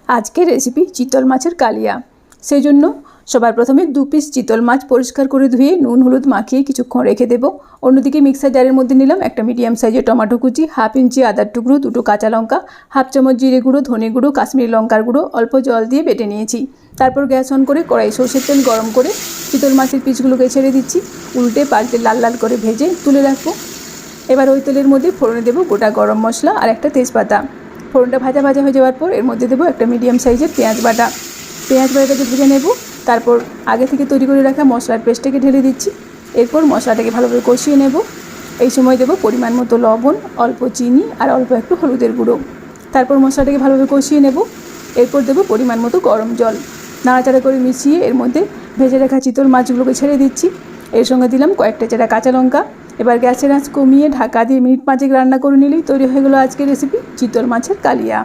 আজকের রেসিপি চিতল মাছের কালিয়া। সেই জন্য সবার প্রথমে 2 পিস চিতল মাছ পরিষ্কার করে ধুয়ে নুন হলুদ মাখিয়ে কিছুক্ষণ রেখে দেব। অন্যদিকে মিক্সার জারের মধ্যে নিলাম একটা মিডিয়াম সাইজের টমেটো কুচি, 1/2 ইঞ্চি আদার টুকরো, 2টো কাঁচা লঙ্কা, 1/2 চামচ জিরে গুঁড়ো, ধনে গুঁড়ো, কাশ্মীরি লঙ্কার গুঁড়ো, অল্প জল দিয়ে বেটে নিয়েছি। তারপর গ্যাস অন করে কড়াই সরষের তেল গরম করে চিতল মাছের পিসগুলোকে ছেড়ে দিচ্ছি। উল্টে পাল্টে লাল লাল করে ভেজে তুলে রাখবো। এবার ওই তেলের মধ্যে ফোড়নে দেবো গোটা গরম মশলা আর একটা তেজপাতা। ফোড়নটা ভাজা ভাজা হয়ে যাওয়ার পর এর মধ্যে দেবো একটা মিডিয়াম সাইজের পেঁয়াজ বাটাটাকে ভেজে নেব। তারপর আগে থেকে তৈরি করে রাখা মশলার পেস্টটাকে ঢেলে দিচ্ছি। এরপর মশলাটাকে ভালোভাবে কষিয়ে নেব। এই সময় দেবো পরিমাণ মতো লবণ, অল্প চিনি আর অল্প একটু হলুদের গুঁড়ো। তারপর মশলাটাকে ভালোভাবে কষিয়ে নেব। এরপর দেবো পরিমাণ মতো গরম জল। নাড়াচাড়া করে মিশিয়ে এর মধ্যে ভেজে রাখা চিতল মাছগুলোকে ছেড়ে দিচ্ছি। এর সঙ্গে দিলাম কয়েকটা চেরা কাঁচা লঙ্কা। এবার গ্যাসের আঁচ কমিয়ে ঢাকা দিয়ে মিনিট 5 রান্না করে নিলেই তৈরি হয়ে গেল আজকের রেসিপি চিতল মাছের কালিয়া।